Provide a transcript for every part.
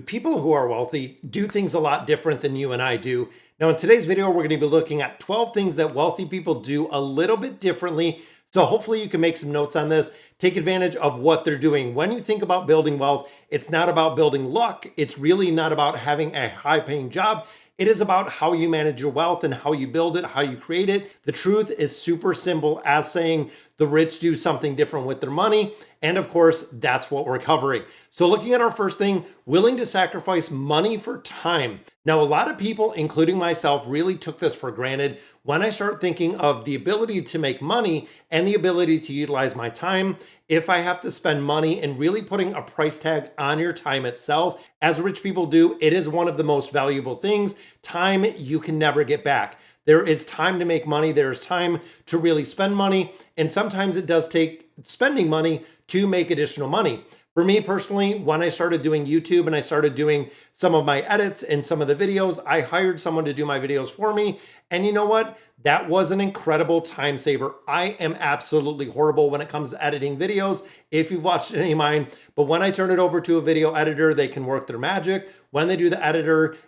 People who are wealthy do things a lot different than you and I do. Now, in today's video, we're going to be looking at 12 things that wealthy people do a little bit differently. So hopefully you can make some notes on this, take advantage of what they're doing. When you think about building wealth, it's not about building luck. It's really not about having a high paying job. It is about how you manage your wealth and how you build it, how you create it. The truth is super simple as saying the rich do something different with their money. And of course, that's what we're covering. So looking at our first thing, willing to sacrifice money for time. Now, a lot of people, including myself, really took this for granted when I start thinking of the ability to make money and the ability to utilize my time. If I have to spend money and really putting a price tag on your time itself, as rich people do, it is one of the most valuable things. Time you can never get back. There is time to make money. There's time to really spend money. And sometimes it does take spending money to make additional money. For me personally, when I started doing YouTube and I started doing some of my edits and some of the videos, I hired someone to do my videos for me. And you know what? That was an incredible time saver. I am absolutely horrible when it comes to editing videos, if you've watched any of mine. But when I turn it over to a video editor, they can work their magic. When they do the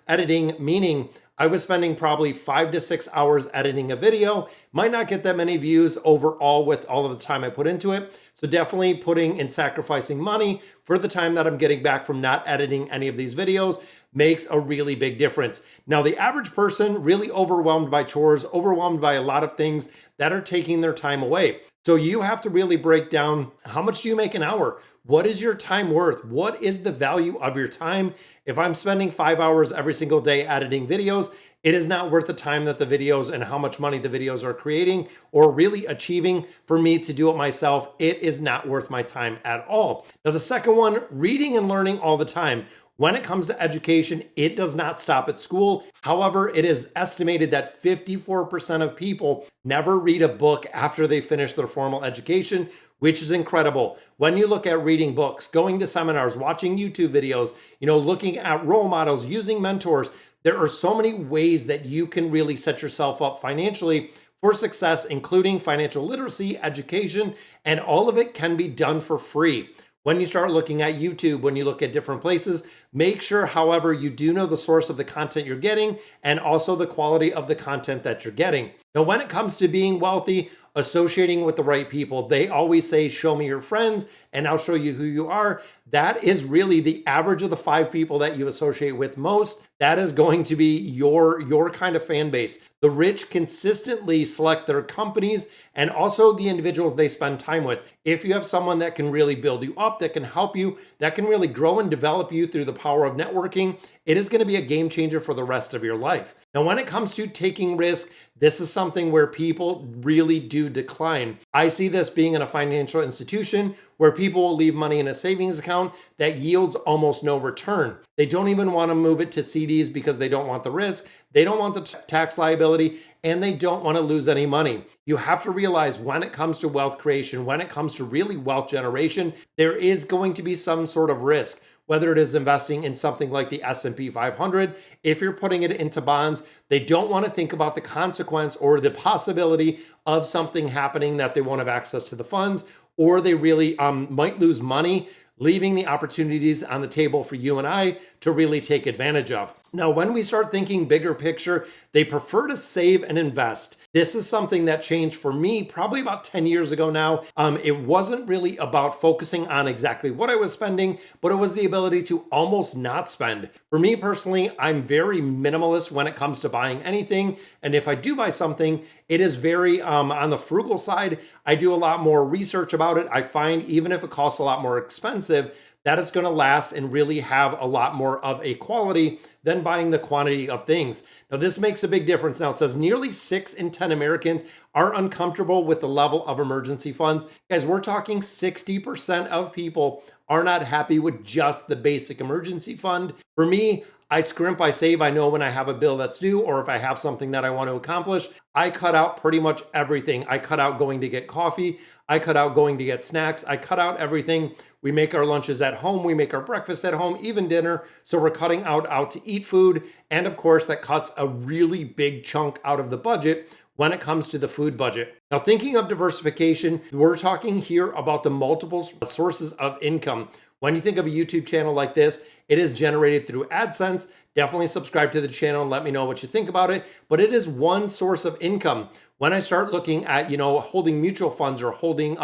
editing, meaning I was spending probably 5 to 6 hours editing a video. Might not get that many views overall with all of the time I put into it. So definitely putting and sacrificing money for the time that I'm getting back from not editing any of these videos makes a really big difference. Now, the average person really overwhelmed by chores, overwhelmed by a lot of things that are taking their time away. So you have to really break down, how much do you make an hour? What is your time worth? What is the value of your time? If I'm spending 5 hours every single day editing videos, it is not worth the time that the videos and how much money the videos are creating or really achieving for me to do it myself. It is not worth my time at all. Now, the second one, reading and learning all the time. When it comes to education, it does not stop at school. However, it is estimated that 54% of people never read a book after they finish their formal education, which is incredible. When you look at reading books, going to seminars, watching YouTube videos, looking at role models, using mentors, there are so many ways that you can really set yourself up financially for success, including financial literacy, education, and all of it can be done for free. When you start looking at YouTube, when you look at different places, make sure, however, you do know the source of the content you're getting and also the quality of the content that you're getting. Now, when it comes to being wealthy, associating with the right people, they always say, show me your friends and I'll show you who you are. That is really the average of the 5 people that you associate with most. That is going to be your kind of fan base. The rich consistently select their companies and also the individuals they spend time with. If you have someone that can really build you up, that can help you, that can really grow and develop you through the power of networking, it is going to be a game changer for the rest of your life. Now, when it comes to taking risk, this is something where people really do decline. I see this being in a financial institution where people will leave money in a savings account that yields almost no return. They don't even want to move it to CDs because they don't want the risk, they don't want the tax liability, and they don't want to lose any money. You have to realize when it comes to wealth creation, when it comes to really wealth generation, there is going to be some sort of risk. Whether it is investing in something like the S&P 500, if you're putting it into bonds, they don't want to think about the consequence or the possibility of something happening that they won't have access to the funds, or they really might lose money, leaving the opportunities on the table for you and I to really take advantage of. Now, when we start thinking bigger picture, they prefer to save and invest. This is something that changed for me probably about 10 years ago now. It wasn't really about focusing on exactly what I was spending, but it was the ability to almost not spend. For me personally, I'm very minimalist when it comes to buying anything. And if I do buy something, it is very on the frugal side. I do a lot more research about it. I find even if it costs a lot more expensive, that it's going to last and really have a lot more of a quality than buying the quantity of things. Now, this makes a big difference. Now, it says nearly 6 in 10 Americans are uncomfortable with the level of emergency funds. Guys, we're talking 60% of people are not happy with just the basic emergency fund. For me, I scrimp, I save. I know when I have a bill that's due or if I have something that I want to accomplish, I cut out pretty much everything. I cut out going to get coffee. I cut out going to get snacks. I cut out everything. We make our lunches at home. We make our breakfast at home, even dinner. So we're cutting out to eat food. And of course, that cuts a really big chunk out of the budget when it comes to the food budget. Now, thinking of diversification, we're talking here about the multiple sources of income. When you think of a YouTube channel like this, it is generated through AdSense. Definitely subscribe to the channel and let me know what you think about it. But it is one source of income. When I start looking at, holding mutual funds or holding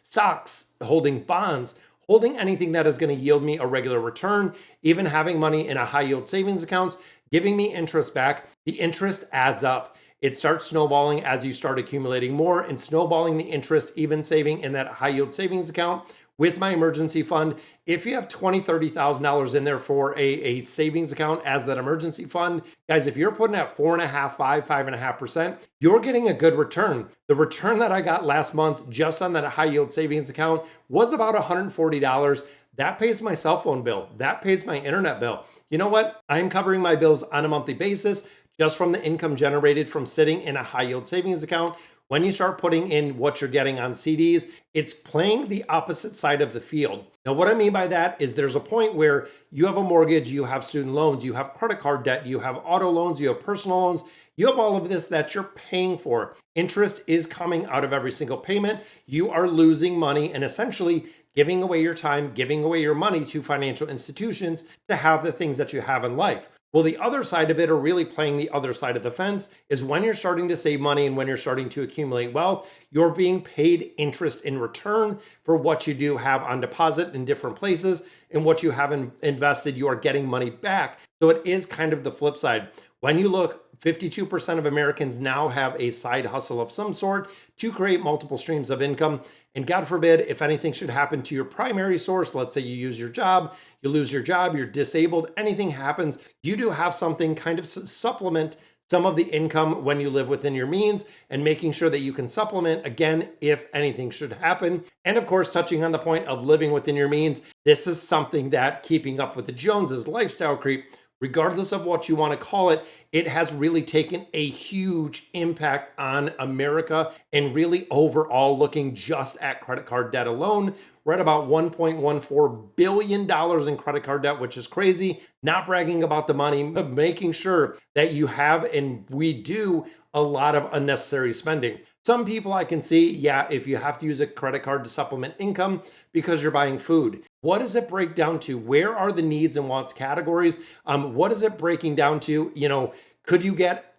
stocks, holding bonds, holding anything that is going to yield me a regular return, even having money in a high yield savings account, giving me interest back, the interest adds up. It starts snowballing as you start accumulating more and snowballing the interest, even saving in that high yield savings account with my emergency fund. If you have $20,000, $30,000 in there for a savings account as that emergency fund, guys, if you're putting at 4.5%, 5.5%, you're getting a good return. The return that I got last month just on that high yield savings account was about $140. That pays my cell phone bill. That pays my internet bill. You know what? I'm covering my bills on a monthly basis just from the income generated from sitting in a high yield savings account. When you start putting in what you're getting on CDs, it's playing the opposite side of the field. Now, what I mean by that is there's a point where you have a mortgage, you have student loans, you have credit card debt, you have auto loans, you have personal loans, you have all of this that you're paying for. Interest is coming out of every single payment. You are losing money and essentially giving away your time, giving away your money to financial institutions to have the things that you have in life. Well, the other side of it, or really playing the other side of the fence, is when you're starting to save money and when you're starting to accumulate wealth, you're being paid interest in return for what you do have on deposit in different places, and what you have invested, you are getting money back. So it is kind of the flip side. When you look, 52% of Americans now have a side hustle of some sort to create multiple streams of income. And God forbid, if anything should happen to your primary source, let's say you use your job, you lose your job, you're disabled, anything happens, you do have something kind of supplement some of the income when you live within your means, and making sure that you can supplement again if anything should happen. And of course, touching on the point of living within your means, this is something that keeping up with the Joneses, lifestyle creep, regardless of what you want to call it, it has really taken a huge impact on America. And really overall, looking just at credit card debt alone, we're at about $1.14 billion in credit card debt, which is crazy. Not bragging about the money, but making sure that you have, and we do, a lot of unnecessary spending. Some people I can see, yeah, if you have to use a credit card to supplement income because you're buying food. What does it break down to? Where are the needs and wants categories? What is it breaking down to? Could you get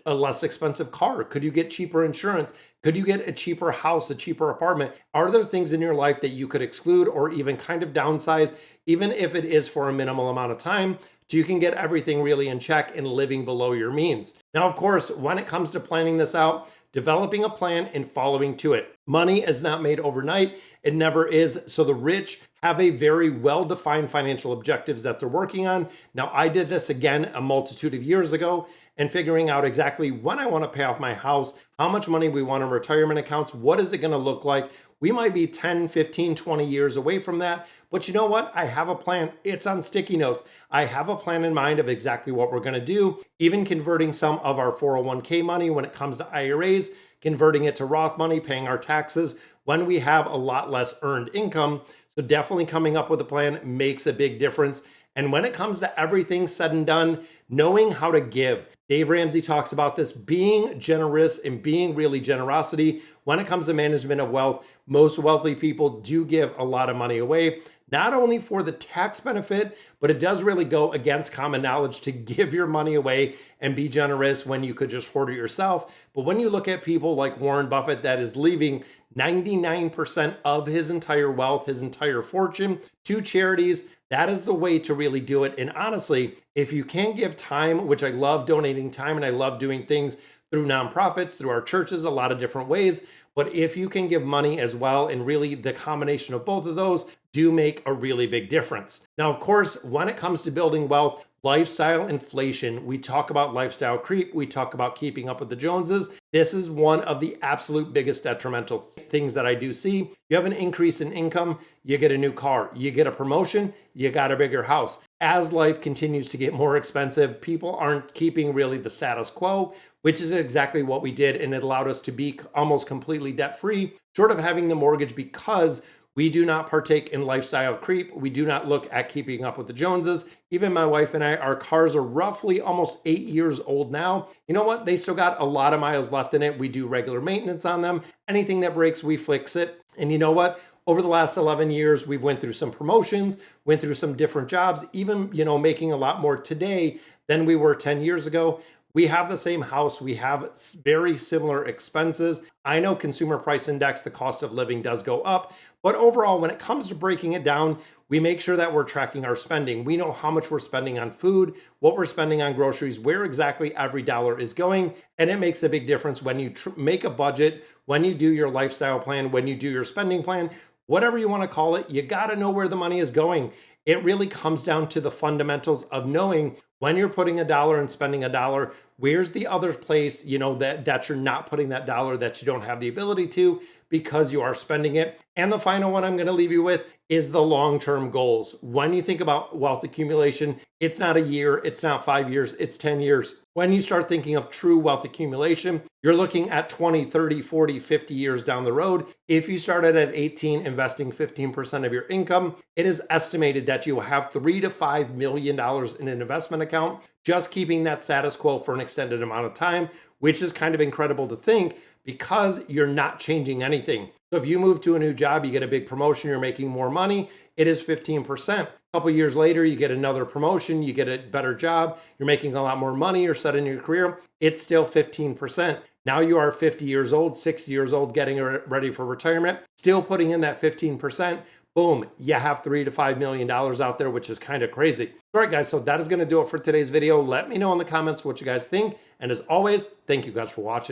a less expensive car? Could you get cheaper insurance? Could you get a cheaper house, a cheaper apartment? Are there things in your life that you could exclude or even kind of downsize, even if it is for a minimal amount of time, so you can get everything really in check and living below your means? Now, of course, when it comes to planning this out, developing a plan and following to it. Money is not made overnight. It never is. So the rich have a very well-defined financial objectives that they're working on. Now, I did this again a multitude of years ago, and figuring out exactly when I want to pay off my house, how much money we want in retirement accounts, what is it going to look like? We might be 10, 15, 20 years away from that. But you know what? I have a plan. It's on sticky notes. I have a plan in mind of exactly what we're going to do, even converting some of our 401k money when it comes to IRAs, converting it to Roth money, paying our taxes when we have a lot less earned income. So definitely coming up with a plan makes a big difference. And when it comes to everything said and done, knowing how to give. Dave Ramsey talks about this, being generous and being really generosity. When it comes to management of wealth, most wealthy people do give a lot of money away, not only for the tax benefit, but it does really go against common knowledge to give your money away and be generous when you could just hoard it yourself. But when you look at people like Warren Buffett that is leaving 99% of his entire wealth, his entire fortune to charities, that is the way to really do it. And honestly, if you can give time, which I love donating time and I love doing things through nonprofits, through our churches, a lot of different ways. But if you can give money as well, and really the combination of both of those do make a really big difference. Now, of course, when it comes to building wealth, lifestyle inflation, we talk about lifestyle creep, we talk about keeping up with the Joneses. This is one of the absolute biggest detrimental things that I do see. You have an increase in income, you get a new car, you get a promotion, you got a bigger house. As life continues to get more expensive, people aren't keeping really the status quo, which is exactly what we did. And it allowed us to be almost completely debt-free, short of having the mortgage, because we do not partake in lifestyle creep. We do not look at keeping up with the Joneses. Even my wife and I, our cars are roughly almost 8 years old now. You know what? They still got a lot of miles left in it. We do regular maintenance on them. Anything that breaks, we fix it. And you know what? over the last 11 years, we've went through some promotions, went through some different jobs, even, making a lot more today than we were 10 years ago. We have the same house. We have very similar expenses. I know consumer price index, the cost of living does go up, but overall, when it comes to breaking it down, we make sure that we're tracking our spending. We know how much we're spending on food, what we're spending on groceries, where exactly every dollar is going. And it makes a big difference when you make a budget, when you do your lifestyle plan, when you do your spending plan, whatever you want to call it, you got to know where the money is going. It really comes down to the fundamentals of knowing when you're putting a dollar and spending a dollar, where's the other place, that you're not putting that dollar, that you don't have the ability to because you are spending it. And the final one I'm going to leave you with is the long-term goals. When you think about wealth accumulation, it's not a year, it's not 5 years, it's 10 years. When you start thinking of true wealth accumulation, you're looking at 20, 30, 40, 50 years down the road. If you started at 18, investing 15% of your income, it is estimated that you will have $3 to $5 million in an investment account, just keeping that status quo for an extended amount of time, which is kind of incredible to think because you're not changing anything. So if you move to a new job, you get a big promotion, you're making more money, it is 15%. A couple years later, you get another promotion, you get a better job, you're making a lot more money, you're set in your career, it's still 15%. Now you are 50 years old, 60 years old, getting ready for retirement, still putting in that 15%. Boom, you have $3 to $5 million out there, which is kind of crazy. All right, guys, so that is going to do it for today's video. Let me know in the comments what you guys think. And as always, thank you guys for watching.